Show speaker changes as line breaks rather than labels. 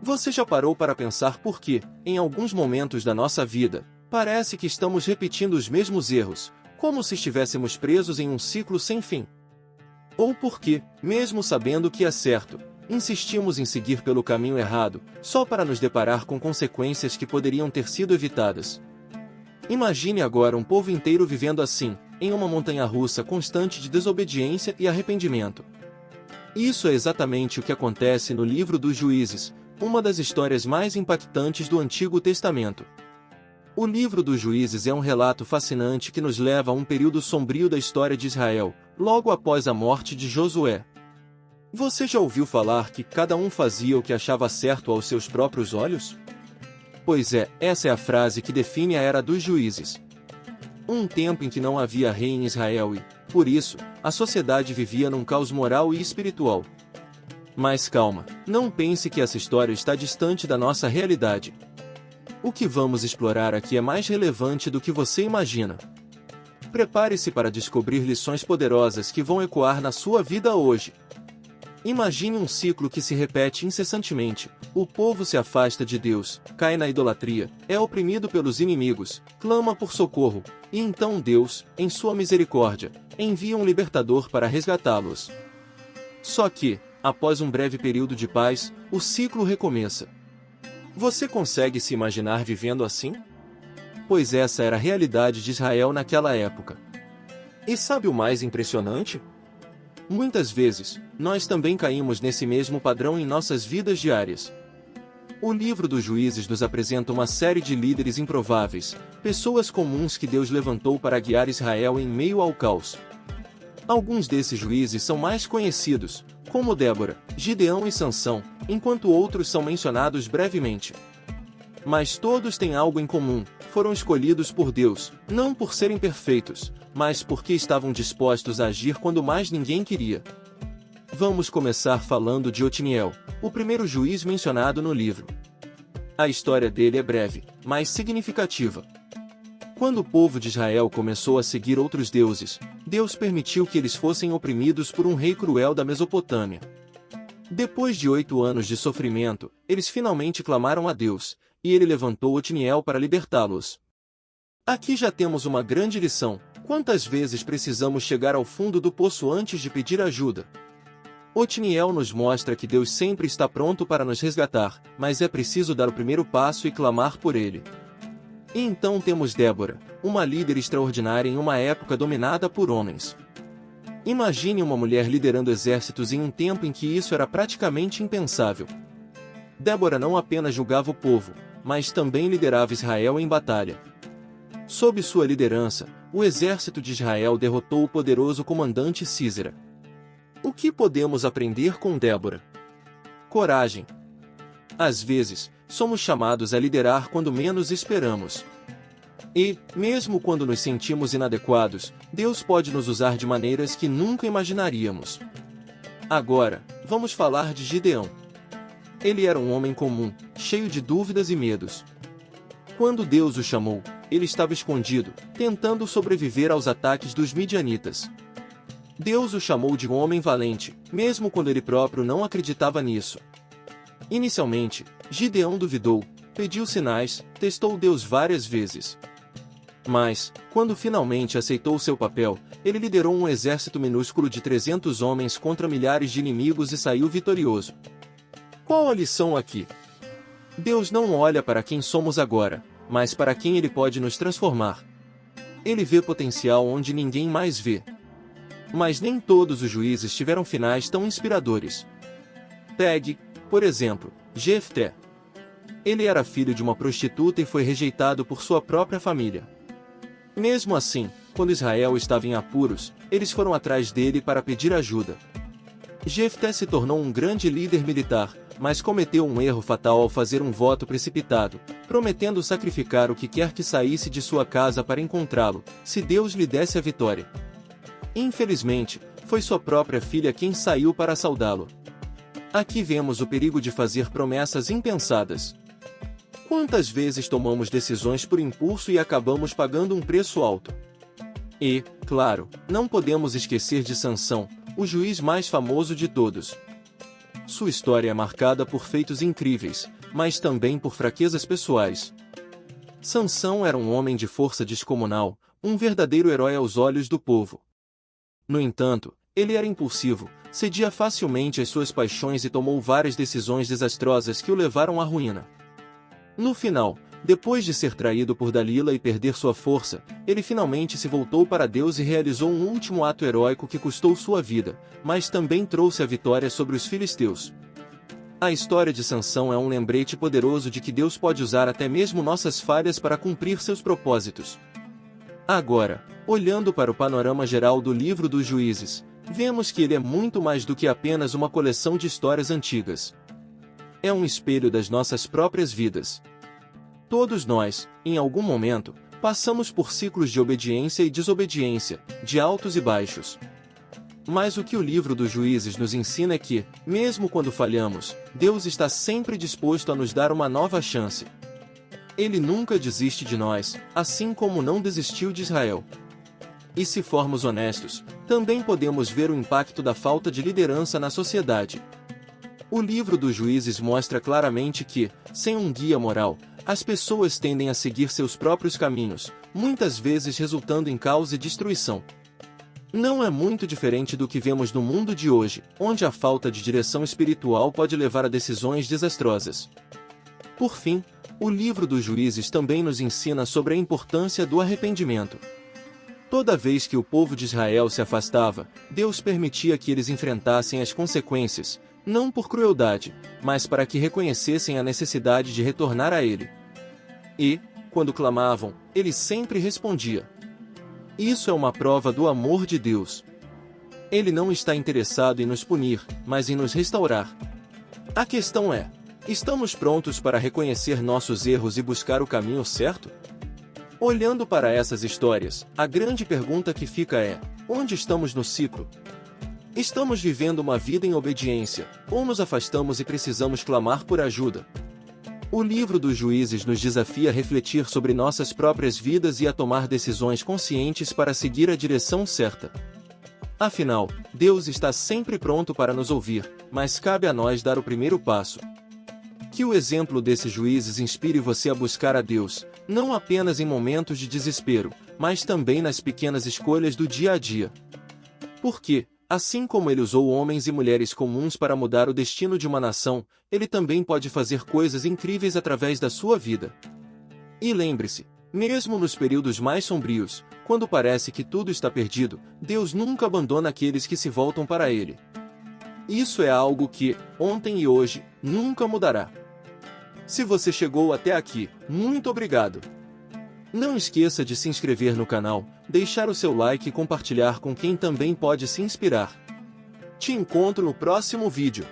Você já parou para pensar por que, em alguns momentos da nossa vida, parece que estamos repetindo os mesmos erros, como se estivéssemos presos em um ciclo sem fim? Ou por que, mesmo sabendo que é certo, insistimos em seguir pelo caminho errado, só para nos deparar com consequências que poderiam ter sido evitadas? Imagine agora um povo inteiro vivendo assim, em uma montanha-russa constante de desobediência e arrependimento. Isso é exatamente o que acontece no livro dos Juízes, uma das histórias mais impactantes do Antigo Testamento. O livro dos Juízes é um relato fascinante que nos leva a um período sombrio da história de Israel, logo após a morte de Josué. Você já ouviu falar que cada um fazia o que achava certo aos seus próprios olhos? Pois é, essa é a frase que define a era dos juízes. Um tempo em que não havia rei em Israel e, por isso, a sociedade vivia num caos moral e espiritual. Mas calma, não pense que essa história está distante da nossa realidade. O que vamos explorar aqui é mais relevante do que você imagina. Prepare-se para descobrir lições poderosas que vão ecoar na sua vida hoje. Imagine um ciclo que se repete incessantemente. O povo se afasta de Deus, cai na idolatria, é oprimido pelos inimigos, clama por socorro, e então Deus, em sua misericórdia, envia um libertador para resgatá-los. Só que, após um breve período de paz, o ciclo recomeça. Você consegue se imaginar vivendo assim? Pois essa era a realidade de Israel naquela época. E sabe o mais impressionante? Muitas vezes, nós também caímos nesse mesmo padrão em nossas vidas diárias. O livro dos Juízes nos apresenta uma série de líderes improváveis, pessoas comuns que Deus levantou para guiar Israel em meio ao caos. Alguns desses juízes são mais conhecidos, como Débora, Gideão e Sansão, enquanto outros são mencionados brevemente. Mas todos têm algo em comum: foram escolhidos por Deus, não por serem perfeitos, mas porque estavam dispostos a agir quando mais ninguém queria. Vamos começar falando de Otniel, o primeiro juiz mencionado no livro. A história dele é breve, mas significativa. Quando o povo de Israel começou a seguir outros deuses, Deus permitiu que eles fossem oprimidos por um rei cruel da Mesopotâmia. Depois de 8 anos de sofrimento, eles finalmente clamaram a Deus, e ele levantou Otniel para libertá-los. Aqui já temos uma grande lição: quantas vezes precisamos chegar ao fundo do poço antes de pedir ajuda? Otniel nos mostra que Deus sempre está pronto para nos resgatar, mas é preciso dar o primeiro passo e clamar por ele. E então temos Débora, uma líder extraordinária em uma época dominada por homens. Imagine uma mulher liderando exércitos em um tempo em que isso era praticamente impensável. Débora não apenas julgava o povo, mas também liderava Israel em batalha. Sob sua liderança, o exército de Israel derrotou o poderoso comandante Sísera. O que podemos aprender com Débora? Coragem. Às vezes, somos chamados a liderar quando menos esperamos. E, mesmo quando nos sentimos inadequados, Deus pode nos usar de maneiras que nunca imaginaríamos. Agora, vamos falar de Gideão. Ele era um homem comum, cheio de dúvidas e medos. Quando Deus o chamou, ele estava escondido, tentando sobreviver aos ataques dos midianitas. Deus o chamou de um homem valente, mesmo quando ele próprio não acreditava nisso. Inicialmente, Gideão duvidou, pediu sinais, testou Deus várias vezes. Mas, quando finalmente aceitou seu papel, ele liderou um exército minúsculo de 300 homens contra milhares de inimigos e saiu vitorioso. Qual a lição aqui? Deus não olha para quem somos agora, mas para quem Ele pode nos transformar. Ele vê potencial onde ninguém mais vê. Mas nem todos os juízes tiveram finais tão inspiradores. Pegue, por exemplo, Jefté. Ele era filho de uma prostituta e foi rejeitado por sua própria família. Mesmo assim, quando Israel estava em apuros, eles foram atrás dele para pedir ajuda. Jefté se tornou um grande líder militar, mas cometeu um erro fatal ao fazer um voto precipitado, prometendo sacrificar o que quer que saísse de sua casa para encontrá-lo, se Deus lhe desse a vitória. Infelizmente, foi sua própria filha quem saiu para saudá-lo. Aqui vemos o perigo de fazer promessas impensadas. Quantas vezes tomamos decisões por impulso e acabamos pagando um preço alto? E, claro, não podemos esquecer de Sansão, o juiz mais famoso de todos. sua história é marcada por feitos incríveis, mas também por fraquezas pessoais. Sansão era um homem de força descomunal, um verdadeiro herói aos olhos do povo. No entanto, ele era impulsivo, cedia facilmente às suas paixões e tomou várias decisões desastrosas que o levaram à ruína. No final, depois de ser traído por Dalila e perder sua força, ele finalmente se voltou para Deus e realizou um último ato heróico que custou sua vida, mas também trouxe a vitória sobre os filisteus. A história de Sansão é um lembrete poderoso de que Deus pode usar até mesmo nossas falhas para cumprir seus propósitos. Agora, olhando para o panorama geral do livro dos Juízes, vemos que ele é muito mais do que apenas uma coleção de histórias antigas. É um espelho das nossas próprias vidas. Todos nós, em algum momento, passamos por ciclos de obediência e desobediência, de altos e baixos. Mas o que o livro dos Juízes nos ensina é que, mesmo quando falhamos, Deus está sempre disposto a nos dar uma nova chance. Ele nunca desiste de nós, assim como não desistiu de Israel. E se formos honestos, também podemos ver o impacto da falta de liderança na sociedade. O livro dos Juízes mostra claramente que, sem um guia moral, as pessoas tendem a seguir seus próprios caminhos, muitas vezes resultando em caos e destruição. Não é muito diferente do que vemos no mundo de hoje, onde a falta de direção espiritual pode levar a decisões desastrosas. Por fim, o livro dos Juízes também nos ensina sobre a importância do arrependimento. Toda vez que o povo de Israel se afastava, Deus permitia que eles enfrentassem as consequências, não por crueldade, mas para que reconhecessem a necessidade de retornar a Ele. E, quando clamavam, Ele sempre respondia. Isso é uma prova do amor de Deus. Ele não está interessado em nos punir, mas em nos restaurar. A questão é: estamos prontos para reconhecer nossos erros e buscar o caminho certo? Olhando para essas histórias, a grande pergunta que fica é: onde estamos no ciclo? Estamos vivendo uma vida em obediência, ou nos afastamos e precisamos clamar por ajuda? O livro dos Juízes nos desafia a refletir sobre nossas próprias vidas e a tomar decisões conscientes para seguir a direção certa. Afinal, Deus está sempre pronto para nos ouvir, mas cabe a nós dar o primeiro passo. Que o exemplo desses juízes inspire você a buscar a Deus, não apenas em momentos de desespero, mas também nas pequenas escolhas do dia a dia. Porque, assim como ele usou homens e mulheres comuns para mudar o destino de uma nação, ele também pode fazer coisas incríveis através da sua vida. E lembre-se, mesmo nos períodos mais sombrios, quando parece que tudo está perdido, Deus nunca abandona aqueles que se voltam para Ele. Isso é algo que, ontem e hoje, nunca mudará. Se você chegou até aqui, muito obrigado! Não esqueça de se inscrever no canal, deixar o seu like e compartilhar com quem também pode se inspirar. Te encontro no próximo vídeo.